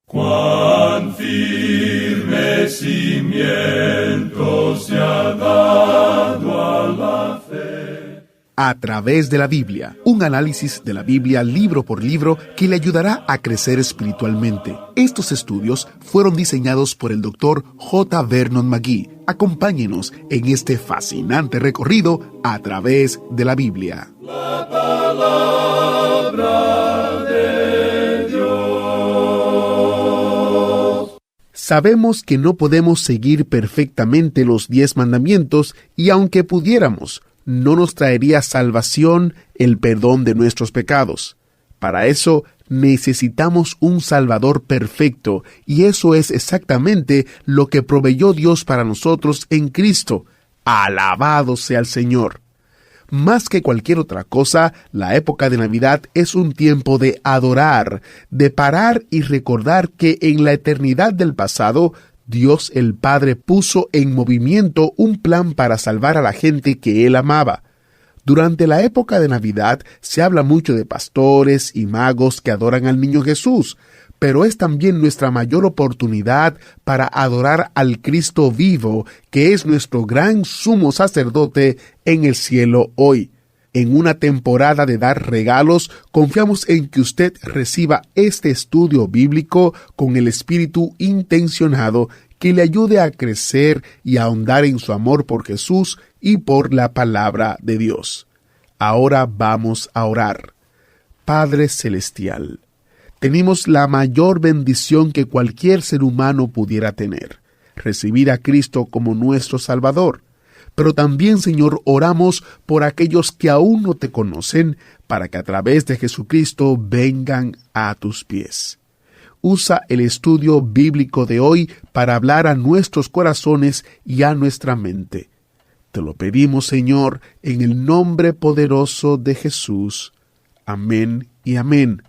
Cuán firme cimiento se ha dado a la fe. A través de la Biblia, un análisis de la Biblia libro por libro que le ayudará a crecer espiritualmente. Estos estudios fueron diseñados por el Dr. J. Vernon McGee. Acompáñenos en este fascinante recorrido a través de la Biblia. La palabra de Dios. Sabemos que no podemos seguir perfectamente los 10 mandamientos y aunque pudiéramos, no nos traería salvación el perdón de nuestros pecados. Para eso necesitamos un Salvador perfecto, y eso es exactamente lo que proveyó Dios para nosotros en Cristo. ¡Alabado sea el Señor! Más que cualquier otra cosa, la época de Navidad es un tiempo de adorar, de parar y recordar que en la eternidad del pasado, Dios el Padre puso en movimiento un plan para salvar a la gente que Él amaba. Durante la época de Navidad se habla mucho de pastores y magos que adoran al niño Jesús, pero es también nuestra mayor oportunidad para adorar al Cristo vivo, que es nuestro gran sumo sacerdote en el cielo hoy. En una temporada de dar regalos, confiamos en que usted reciba este estudio bíblico con el espíritu intencionado que le ayude a crecer y a ahondar en su amor por Jesús y por la palabra de Dios. Ahora vamos a orar. Padre Celestial, tenemos la mayor bendición que cualquier ser humano pudiera tener, recibir a Cristo como nuestro Salvador. Pero también, Señor, oramos por aquellos que aún no te conocen, para que a través de Jesucristo vengan a tus pies. Usa el estudio bíblico de hoy para hablar a nuestros corazones y a nuestra mente. Te lo pedimos, Señor, en el nombre poderoso de Jesús. Amén y amén.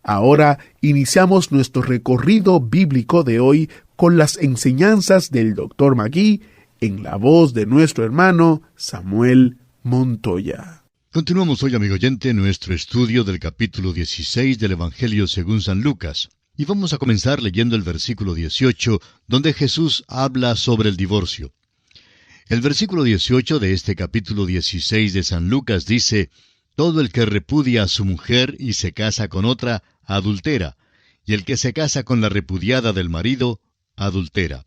Ahora iniciamos nuestro recorrido bíblico de hoy con las enseñanzas del Dr. McGee, en la voz de nuestro hermano Samuel Montoya. Continuamos hoy, amigo oyente, nuestro estudio del capítulo 16 del Evangelio según San Lucas. Y vamos a comenzar leyendo el versículo 18, donde Jesús habla sobre el divorcio. El versículo 18 de este capítulo 16 de San Lucas dice: «Todo el que repudia a su mujer y se casa con otra, adultera, y el que se casa con la repudiada del marido, adultera».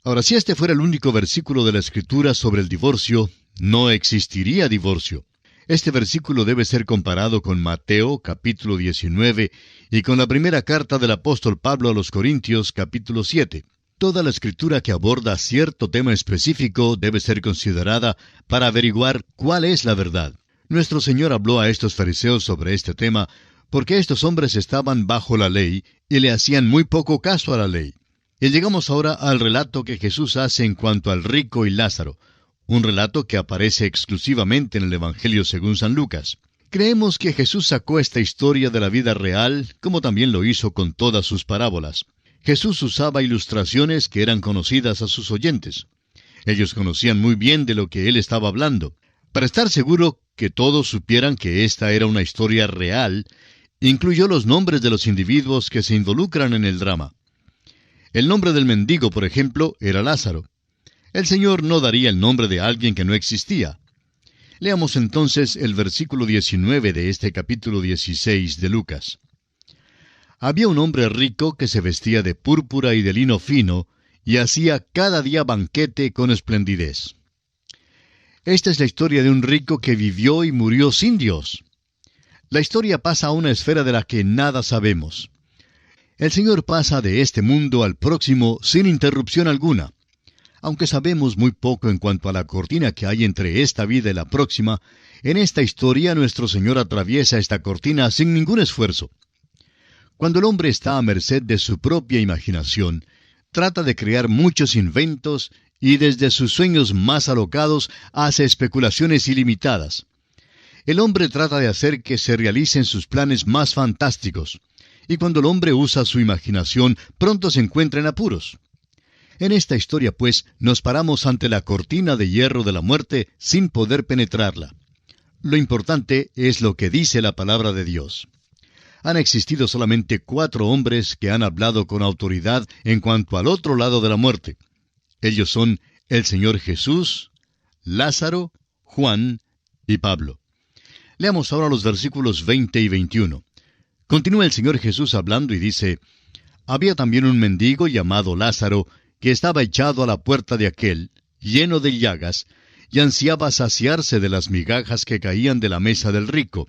Ahora, si este fuera el único versículo de la Escritura sobre el divorcio, no existiría divorcio. Este versículo debe ser comparado con Mateo, capítulo 19, y con la primera carta del apóstol Pablo a los Corintios, capítulo 7. Toda la Escritura que aborda cierto tema específico debe ser considerada para averiguar cuál es la verdad. Nuestro Señor habló a estos fariseos sobre este tema porque estos hombres estaban bajo la ley y le hacían muy poco caso a la ley. Y llegamos ahora al relato que Jesús hace en cuanto al rico y Lázaro, un relato que aparece exclusivamente en el Evangelio según San Lucas. Creemos que Jesús sacó esta historia de la vida real, como también lo hizo con todas sus parábolas. Jesús usaba ilustraciones que eran conocidas a sus oyentes. Ellos conocían muy bien de lo que él estaba hablando. Para estar seguro que todos supieran que esta era una historia real, incluyó los nombres de los individuos que se involucran en el drama. El nombre del mendigo, por ejemplo, era Lázaro. El Señor no daría el nombre de alguien que no existía. Leamos entonces el versículo 19 de este capítulo 16 de Lucas. Había un hombre rico que se vestía de púrpura y de lino fino, y hacía cada día banquete con esplendidez. Esta es la historia de un rico que vivió y murió sin Dios. La historia pasa a una esfera de la que nada sabemos. El Señor pasa de este mundo al próximo sin interrupción alguna. Aunque sabemos muy poco en cuanto a la cortina que hay entre esta vida y la próxima, en esta historia nuestro Señor atraviesa esta cortina sin ningún esfuerzo. Cuando el hombre está a merced de su propia imaginación, trata de crear muchos inventos y desde sus sueños más alocados hace especulaciones ilimitadas. El hombre trata de hacer que se realicen sus planes más fantásticos. Y cuando el hombre usa su imaginación, pronto se encuentra en apuros. En esta historia, pues, nos paramos ante la cortina de hierro de la muerte sin poder penetrarla. Lo importante es lo que dice la palabra de Dios. Han existido solamente 4 hombres que han hablado con autoridad en cuanto al otro lado de la muerte. Ellos son el Señor Jesús, Lázaro, Juan y Pablo. Leamos ahora los versículos 20 y 21. Continúa el Señor Jesús hablando y dice: Había también un mendigo llamado Lázaro, que estaba echado a la puerta de aquel, lleno de llagas, y ansiaba saciarse de las migajas que caían de la mesa del rico,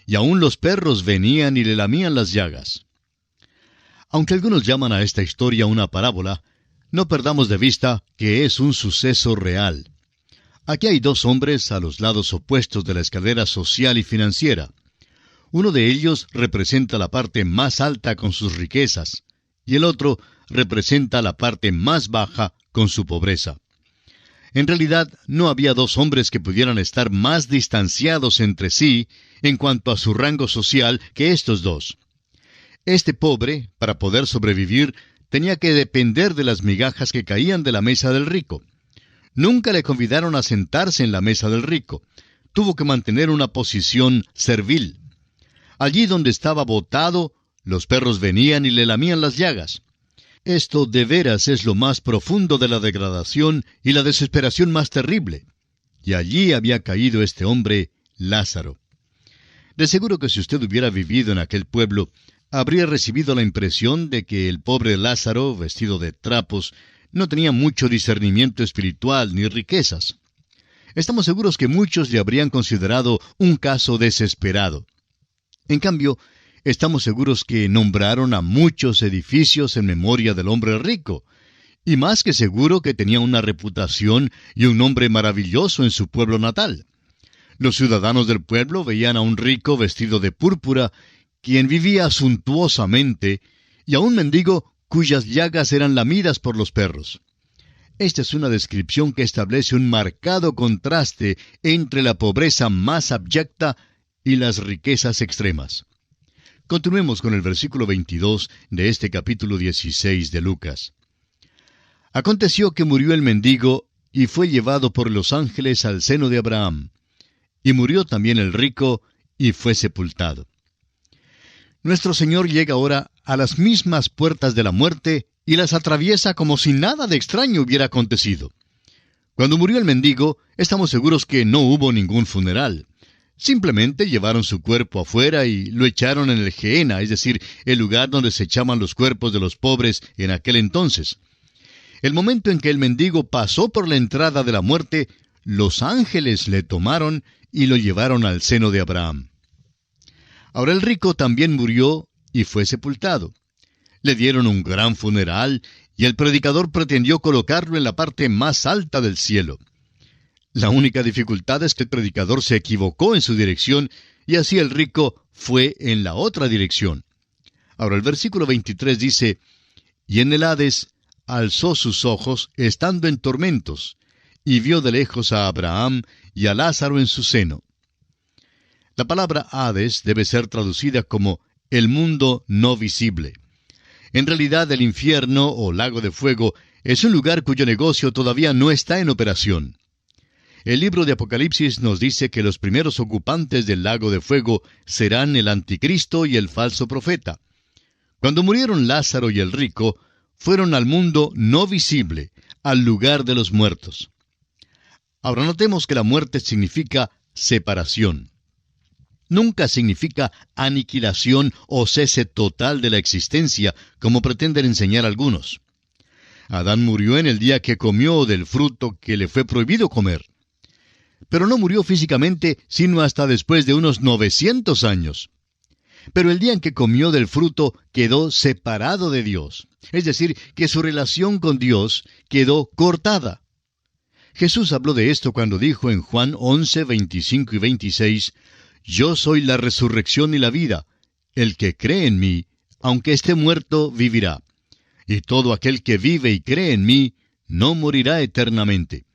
y aun los perros venían y le lamían las llagas. Aunque algunos llaman a esta historia una parábola, no perdamos de vista que es un suceso real. Aquí hay 2 hombres a los lados opuestos de la escalera social y financiera. Uno de ellos representa la parte más alta con sus riquezas, y el otro representa la parte más baja con su pobreza. En realidad, no había 2 hombres que pudieran estar más distanciados entre sí en cuanto a su rango social que estos 2. Este pobre, para poder sobrevivir, tenía que depender de las migajas que caían de la mesa del rico. Nunca le convidaron a sentarse en la mesa del rico. Tuvo que mantener una posición servil. Allí donde estaba botado, los perros venían y le lamían las llagas. Esto de veras es lo más profundo de la degradación y la desesperación más terrible. Y allí había caído este hombre, Lázaro. De seguro que si usted hubiera vivido en aquel pueblo, habría recibido la impresión de que el pobre Lázaro, vestido de trapos, no tenía mucho discernimiento espiritual ni riquezas. Estamos seguros que muchos le habrían considerado un caso desesperado. En cambio, estamos seguros que nombraron a muchos edificios en memoria del hombre rico, y más que seguro que tenía una reputación y un nombre maravilloso en su pueblo natal. Los ciudadanos del pueblo veían a un rico vestido de púrpura, quien vivía suntuosamente, y a un mendigo cuyas llagas eran lamidas por los perros. Esta es una descripción que establece un marcado contraste entre la pobreza más abyecta y las riquezas extremas. Continuemos con el versículo 22 de este capítulo 16 de Lucas. Aconteció que murió el mendigo y fue llevado por los ángeles al seno de Abraham. Y murió también el rico y fue sepultado. Nuestro Señor llega ahora a las mismas puertas de la muerte y las atraviesa como si nada de extraño hubiera acontecido. Cuando murió el mendigo, estamos seguros que no hubo ningún funeral. Simplemente llevaron su cuerpo afuera y lo echaron en el Gehenna, es decir, el lugar donde se echaban los cuerpos de los pobres en aquel entonces. El momento en que el mendigo pasó por la entrada de la muerte, los ángeles le tomaron y lo llevaron al seno de Abraham. Ahora el rico también murió y fue sepultado. Le dieron un gran funeral y el predicador pretendió colocarlo en la parte más alta del cielo. La única dificultad es que el predicador se equivocó en su dirección y así el rico fue en la otra dirección. Ahora el versículo 23 dice: Y en el Hades alzó sus ojos estando en tormentos, y vio de lejos a Abraham y a Lázaro en su seno. La palabra Hades debe ser traducida como el mundo no visible. En realidad el infierno o lago de fuego es un lugar cuyo negocio todavía no está en operación. El libro de Apocalipsis nos dice que los primeros ocupantes del lago de fuego serán el anticristo y el falso profeta. Cuando murieron Lázaro y el rico, fueron al mundo no visible, al lugar de los muertos. Ahora notemos que la muerte significa separación. Nunca significa aniquilación o cese total de la existencia, como pretenden enseñar algunos. Adán murió en el día que comió del fruto que le fue prohibido comer. Pero no murió físicamente sino hasta después de unos 900 años. Pero el día en que comió del fruto quedó separado de Dios. Es decir, que su relación con Dios quedó cortada. Jesús habló de esto cuando dijo en Juan 11, 25 y 26, «Yo soy la resurrección y la vida. El que cree en mí, aunque esté muerto, vivirá. Y todo aquel que vive y cree en mí, no morirá eternamente».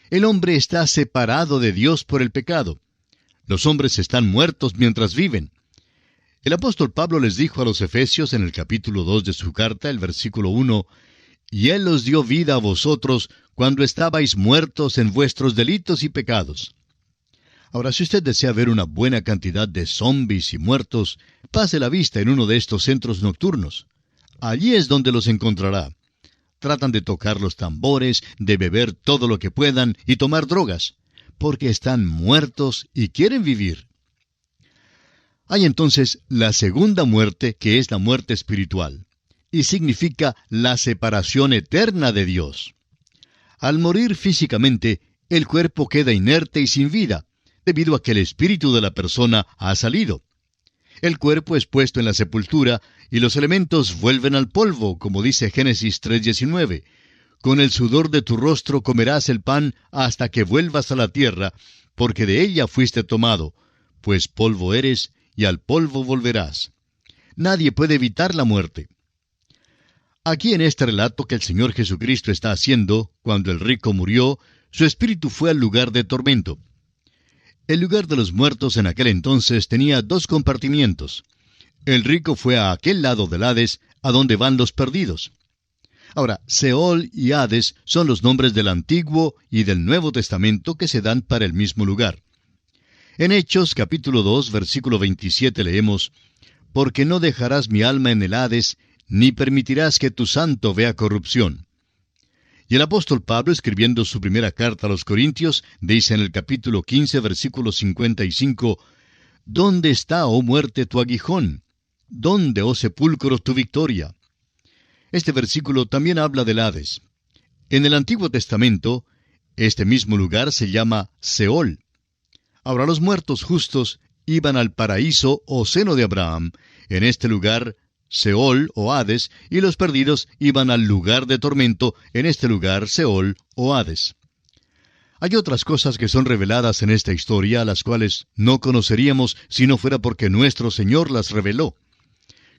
El hombre está separado de Dios por el pecado. Los hombres están muertos mientras viven. El apóstol Pablo les dijo a los Efesios en el capítulo 2 de su carta, el versículo 1, «Y Él os dio vida a vosotros cuando estabais muertos en vuestros delitos y pecados». Ahora, si usted desea ver una buena cantidad de zombies y muertos, pase la vista en uno de estos centros nocturnos. Allí es donde los encontrará. Tratan de tocar los tambores, de beber todo lo que puedan y tomar drogas, porque están muertos y quieren vivir. Hay entonces la segunda muerte, que es la muerte espiritual, y significa la separación eterna de Dios. Al morir físicamente, el cuerpo queda inerte y sin vida, debido a que el espíritu de la persona ha salido. El cuerpo es puesto en la sepultura y los elementos vuelven al polvo, como dice Génesis 3:19. Con el sudor de tu rostro comerás el pan hasta que vuelvas a la tierra, porque de ella fuiste tomado, pues polvo eres y al polvo volverás. Nadie puede evitar la muerte. Aquí en este relato que el Señor Jesucristo está haciendo, cuando el rico murió, su espíritu fue al lugar de tormento. El lugar de los muertos en aquel entonces tenía 2 compartimientos. El rico fue a aquel lado del Hades, a donde van los perdidos. Ahora, Seol y Hades son los nombres del Antiguo y del Nuevo Testamento que se dan para el mismo lugar. En Hechos capítulo 2, versículo 27 leemos, «Porque no dejarás mi alma en el Hades, ni permitirás que tu santo vea corrupción». Y el apóstol Pablo, escribiendo su primera carta a los Corintios, dice en el capítulo 15, versículo 55, «¿Dónde está, oh muerte, tu aguijón? ¿Dónde, oh sepulcro, tu victoria?». Este versículo también habla del Hades. En el Antiguo Testamento, este mismo lugar se llama Seol. Ahora los muertos justos iban al paraíso o seno de Abraham, en este lugar Seol o Hades, y los perdidos iban al lugar de tormento, en este lugar Seol o Hades. Hay otras cosas que son reveladas en esta historia, las cuales no conoceríamos si no fuera porque nuestro Señor las reveló.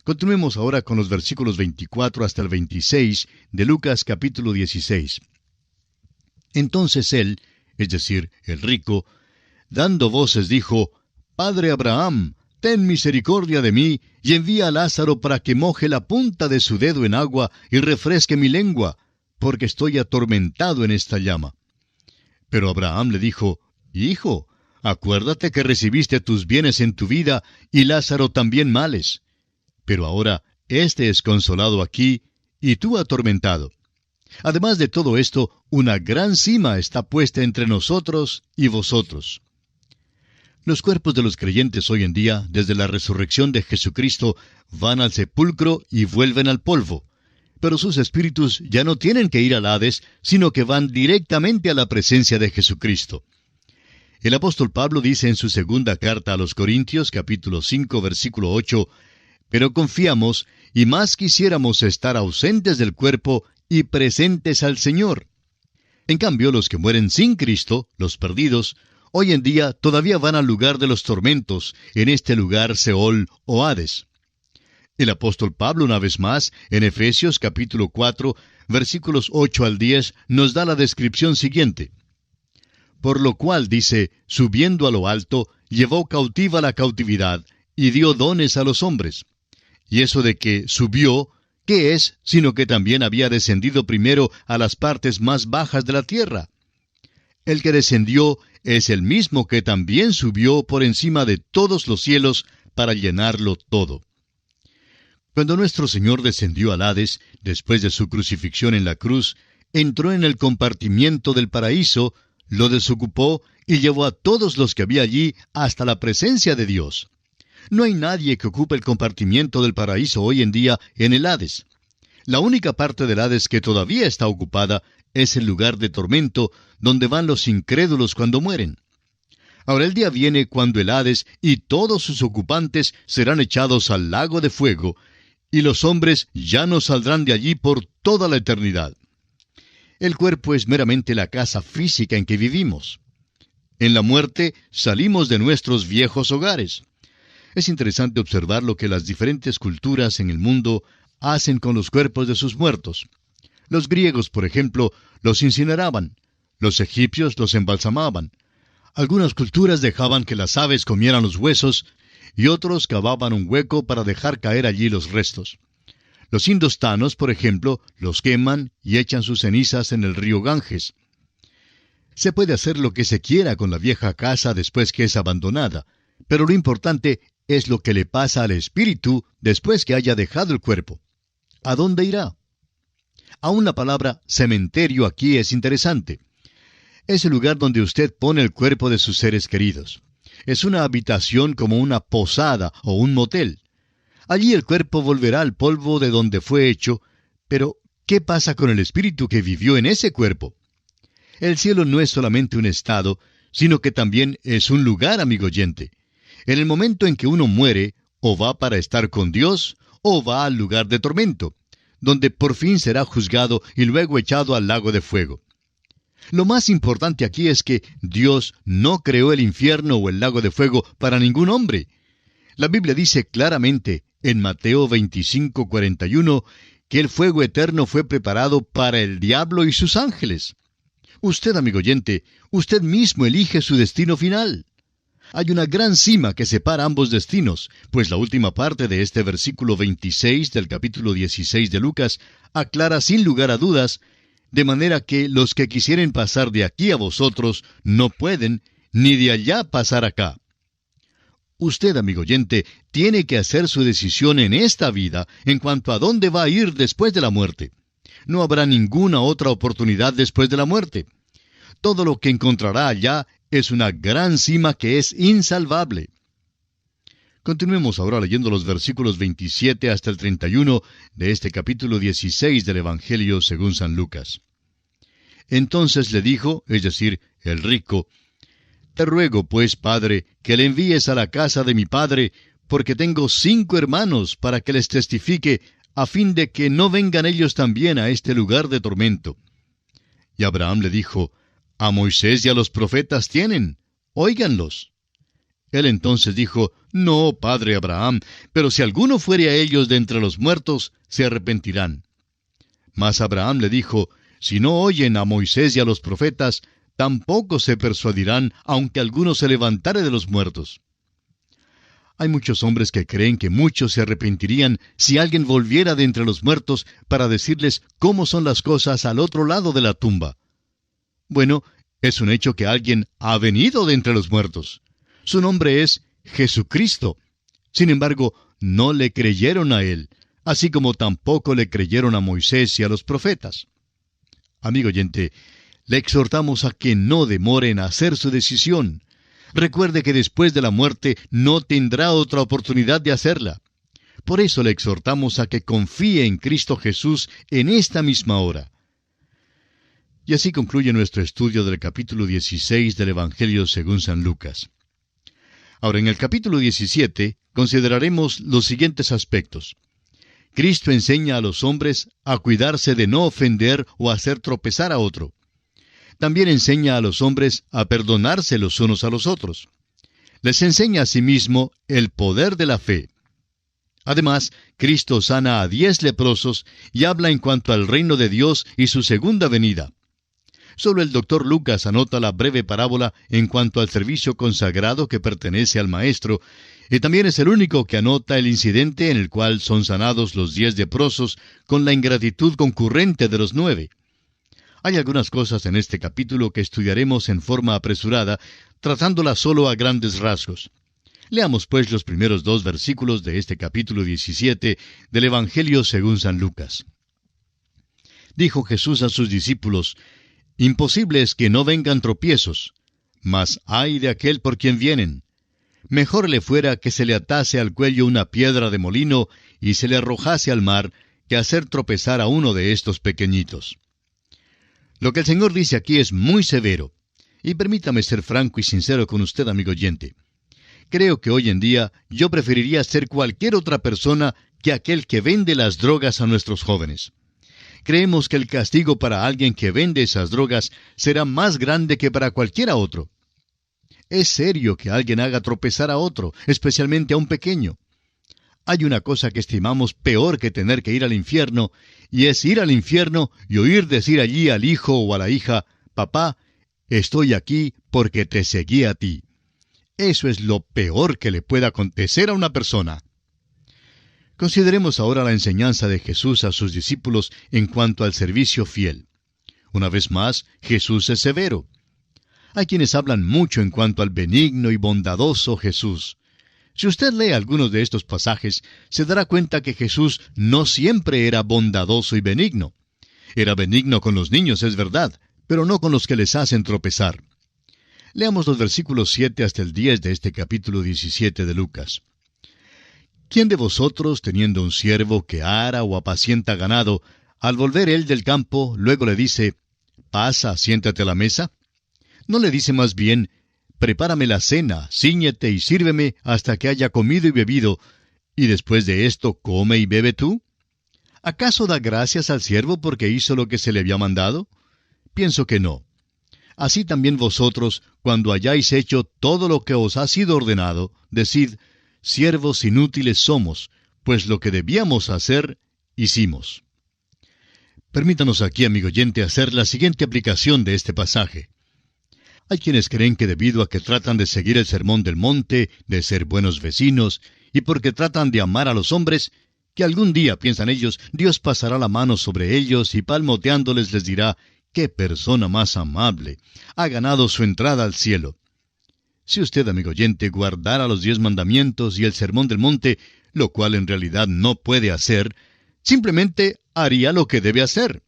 Continuemos ahora con los versículos 24 hasta el 26 de Lucas capítulo 16. Entonces él, es decir, el rico, dando voces dijo, «Padre Abraham, ten misericordia de mí, y envía a Lázaro para que moje la punta de su dedo en agua y refresque mi lengua, porque estoy atormentado en esta llama». Pero Abraham le dijo, «Hijo, acuérdate que recibiste tus bienes en tu vida, y Lázaro también males. Pero ahora éste es consolado aquí, y tú atormentado. Además de todo esto, una gran sima está puesta entre nosotros y vosotros». Los cuerpos de los creyentes hoy en día, desde la resurrección de Jesucristo, van al sepulcro y vuelven al polvo. Pero sus espíritus ya no tienen que ir al Hades, sino que van directamente a la presencia de Jesucristo. El apóstol Pablo dice en su segunda carta a los Corintios, capítulo 5, versículo 8, «Pero confiamos, y más quisiéramos estar ausentes del cuerpo y presentes al Señor». En cambio, los que mueren sin Cristo, los perdidos, hoy en día todavía van al lugar de los tormentos, en este lugar Seol o Hades. El apóstol Pablo, una vez más, en Efesios capítulo 4, versículos 8 al 10, nos da la descripción siguiente. «Por lo cual, dice, subiendo a lo alto, llevó cautiva la cautividad, y dio dones a los hombres». Y eso de que subió, ¿qué es? Sino que también había descendido primero a las partes más bajas de la tierra. El que descendió es el mismo que también subió por encima de todos los cielos para llenarlo todo. Cuando nuestro Señor descendió al Hades, después de su crucifixión en la cruz, entró en el compartimiento del paraíso, lo desocupó y llevó a todos los que había allí hasta la presencia de Dios. No hay nadie que ocupe el compartimiento del paraíso hoy en día en el Hades. La única parte del Hades que todavía está ocupada es el lugar de tormento, donde van los incrédulos cuando mueren. Ahora el día viene cuando el Hades y todos sus ocupantes serán echados al lago de fuego, y los hombres ya no saldrán de allí por toda la eternidad. El cuerpo es meramente la casa física en que vivimos. En la muerte salimos de nuestros viejos hogares. Es interesante observar lo que las diferentes culturas en el mundo hacen con los cuerpos de sus muertos. Los griegos, por ejemplo, los incineraban. Los egipcios los embalsamaban. Algunas culturas dejaban que las aves comieran los huesos, y otros cavaban un hueco para dejar caer allí los restos. Los indostanos, por ejemplo, los queman y echan sus cenizas en el río Ganges. Se puede hacer lo que se quiera con la vieja casa después que es abandonada, pero lo importante es lo que le pasa al espíritu después que haya dejado el cuerpo. ¿A dónde irá? Aún la palabra cementerio aquí es interesante. Es el lugar donde usted pone el cuerpo de sus seres queridos. Es una habitación como una posada o un motel. Allí el cuerpo volverá al polvo de donde fue hecho, pero ¿qué pasa con el espíritu que vivió en ese cuerpo? El cielo no es solamente un estado, sino que también es un lugar, amigo oyente. En el momento en que uno muere, o va para estar con Dios, o va al lugar de tormento, donde por fin será juzgado y luego echado al lago de fuego. Lo más importante aquí es que Dios no creó el infierno o el lago de fuego para ningún hombre. La Biblia dice claramente en Mateo 25:41 que el fuego eterno fue preparado para el diablo y sus ángeles. Usted, amigo oyente, usted mismo elige su destino final. Hay una gran cima que separa ambos destinos, pues la última parte de este versículo 26 del capítulo 16 de Lucas aclara sin lugar a dudas, de manera que los que quisieren pasar de aquí a vosotros no pueden, ni de allá pasar acá. Usted, amigo oyente, tiene que hacer su decisión en esta vida en cuanto a dónde va a ir después de la muerte. No habrá ninguna otra oportunidad después de la muerte. Todo lo que encontrará allá es una gran cima que es insalvable. Continuemos ahora leyendo los versículos 27 hasta el 31 de este capítulo 16 del Evangelio según San Lucas. Entonces le dijo, es decir, el rico, «Te ruego, pues, Padre, que le envíes a la casa de mi padre, porque tengo 5 hermanos, para que les testifique, a fin de que no vengan ellos también a este lugar de tormento». Y Abraham le dijo, «A Moisés y a los profetas tienen, óiganlos». Él entonces dijo, «No, padre Abraham, pero si alguno fuere a ellos de entre los muertos, se arrepentirán». Mas Abraham le dijo, «Si no oyen a Moisés y a los profetas, tampoco se persuadirán, aunque alguno se levantare de los muertos». Hay muchos hombres que creen que muchos se arrepentirían si alguien volviera de entre los muertos para decirles cómo son las cosas al otro lado de la tumba. Bueno, es un hecho que alguien ha venido de entre los muertos. Su nombre es Jesucristo. Sin embargo, no le creyeron a él, así como tampoco le creyeron a Moisés y a los profetas. Amigo oyente, le exhortamos a que no demore en hacer su decisión. Recuerde que después de la muerte no tendrá otra oportunidad de hacerla. Por eso le exhortamos a que confíe en Cristo Jesús en esta misma hora. Y así concluye nuestro estudio del capítulo 16 del Evangelio según San Lucas. Ahora, en el capítulo 17, consideraremos los siguientes aspectos. Cristo enseña a los hombres a cuidarse de no ofender o hacer tropezar a otro. También enseña a los hombres a perdonarse los unos a los otros. Les enseña asimismo el poder de la fe. Además, Cristo sana a 10 leprosos y habla en cuanto al reino de Dios y su segunda venida. Solo el doctor Lucas anota la breve parábola en cuanto al servicio consagrado que pertenece al Maestro, y también es el único que anota el incidente en el cual son sanados los 10 leprosos con la ingratitud concurrente de los 9. Hay algunas cosas en este capítulo que estudiaremos en forma apresurada, tratándolas solo a grandes rasgos. Leamos pues los primeros 2 versículos de este capítulo 17 del Evangelio según San Lucas. Dijo Jesús a sus discípulos, «Imposible es que no vengan tropiezos, mas ay de aquel por quien vienen. Mejor le fuera que se le atase al cuello una piedra de molino y se le arrojase al mar, que hacer tropezar a uno de estos pequeñitos». Lo que el Señor dice aquí es muy severo. Y permítame ser franco y sincero con usted, amigo oyente. Creo que hoy en día yo preferiría ser cualquier otra persona que aquel que vende las drogas a nuestros jóvenes. Creemos que el castigo para alguien que vende esas drogas será más grande que para cualquiera otro. Es serio que alguien haga tropezar a otro, especialmente a un pequeño. Hay una cosa que estimamos peor que tener que ir al infierno, y es ir al infierno y oír decir allí al hijo o a la hija, «Papá, estoy aquí porque te seguí a ti». Eso es lo peor que le pueda acontecer a una persona. Consideremos ahora la enseñanza de Jesús a sus discípulos en cuanto al servicio fiel. Una vez más, Jesús es severo. Hay quienes hablan mucho en cuanto al benigno y bondadoso Jesús. Si usted lee algunos de estos pasajes, se dará cuenta que Jesús no siempre era bondadoso y benigno. Era benigno con los niños, es verdad, pero no con los que les hacen tropezar. Leamos los versículos 7 hasta el 10 de este capítulo 17 de Lucas. ¿Quién de vosotros, teniendo un siervo que ara o apacienta ganado, al volver él del campo, luego le dice, «Pasa, siéntate a la mesa»? ¿No le dice más bien, «Prepárame la cena, cíñete y sírveme hasta que haya comido y bebido, y después de esto come y bebe tú»? ¿Acaso da gracias al siervo porque hizo lo que se le había mandado? Pienso que no. Así también vosotros, cuando hayáis hecho todo lo que os ha sido ordenado, decid, siervos inútiles somos, pues lo que debíamos hacer, hicimos. Permítanos aquí, amigo oyente, hacer la siguiente aplicación de este pasaje. Hay quienes creen que debido a que tratan de seguir el sermón del monte, de ser buenos vecinos, y porque tratan de amar a los hombres, que algún día, piensan ellos, Dios pasará la mano sobre ellos y palmoteándoles les dirá, ¡qué persona más amable! Ha ganado su entrada al cielo. Si usted, amigo oyente, guardara los 10 mandamientos y el sermón del monte, lo cual en realidad no puede hacer, simplemente haría lo que debe hacer.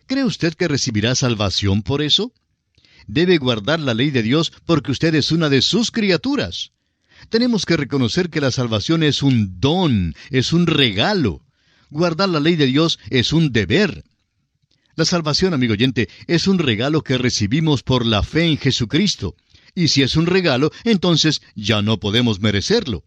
¿Cree usted que recibirá salvación por eso? Debe guardar la ley de Dios porque usted es una de sus criaturas. Tenemos que reconocer que la salvación es un don, es un regalo. Guardar la ley de Dios es un deber. La salvación, amigo oyente, es un regalo que recibimos por la fe en Jesucristo. Y si es un regalo, entonces ya no podemos merecerlo.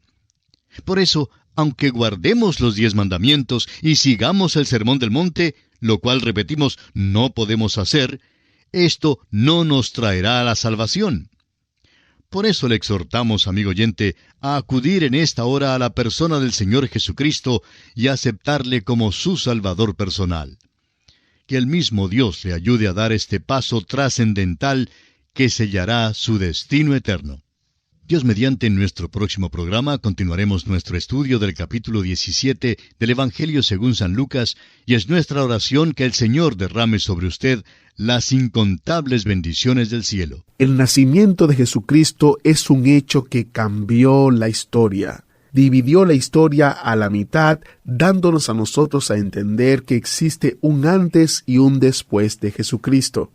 Por eso, aunque guardemos los 10 mandamientos y sigamos el sermón del monte, lo cual, repetimos, no podemos hacer, esto no nos traerá la salvación. Por eso le exhortamos, amigo oyente, a acudir en esta hora a la persona del Señor Jesucristo y aceptarle como su Salvador personal. Que el mismo Dios le ayude a dar este paso trascendental que sellará su destino eterno. Dios mediante, en nuestro próximo programa continuaremos nuestro estudio del capítulo 17 del Evangelio según San Lucas, y es nuestra oración que el Señor derrame sobre usted las incontables bendiciones del cielo. El nacimiento de Jesucristo es un hecho que cambió la historia. Dividió la historia a la mitad, dándonos a nosotros a entender que existe un antes y un después de Jesucristo.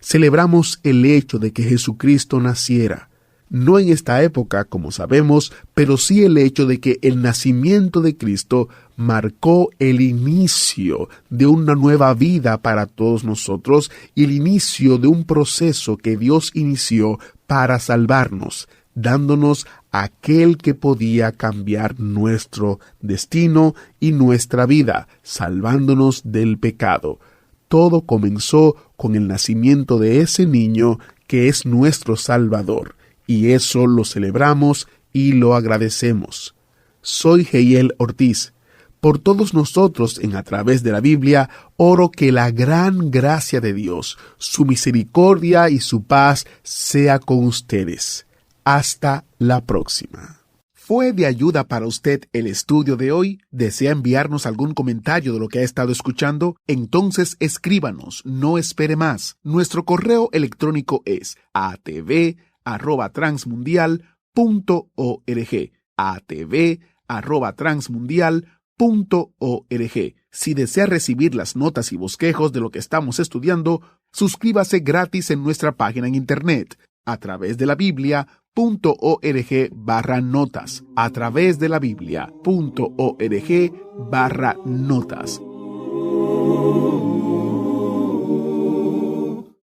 Celebramos el hecho de que Jesucristo naciera. No en esta época, como sabemos, pero sí el hecho de que el nacimiento de Cristo marcó el inicio de una nueva vida para todos nosotros y el inicio de un proceso que Dios inició para salvarnos, dándonos aquel que podía cambiar nuestro destino y nuestra vida, salvándonos del pecado. Todo comenzó con el nacimiento de ese niño que es nuestro Salvador. Y eso lo celebramos y lo agradecemos. Soy Heiel Ortiz. Por todos nosotros en A Través de la Biblia, oro que la gran gracia de Dios, su misericordia y su paz sea con ustedes. Hasta la próxima. ¿Fue de ayuda para usted el estudio de hoy? ¿Desea enviarnos algún comentario de lo que ha estado escuchando? Entonces escríbanos, no espere más. Nuestro correo electrónico es atv@transmundial.org. atv@transmundial.org. Si desea recibir las notas y bosquejos de lo que estamos estudiando, suscríbase gratis en nuestra página en internet, atravesdelabiblia.org/notas. atravesdelabiblia.org/notas.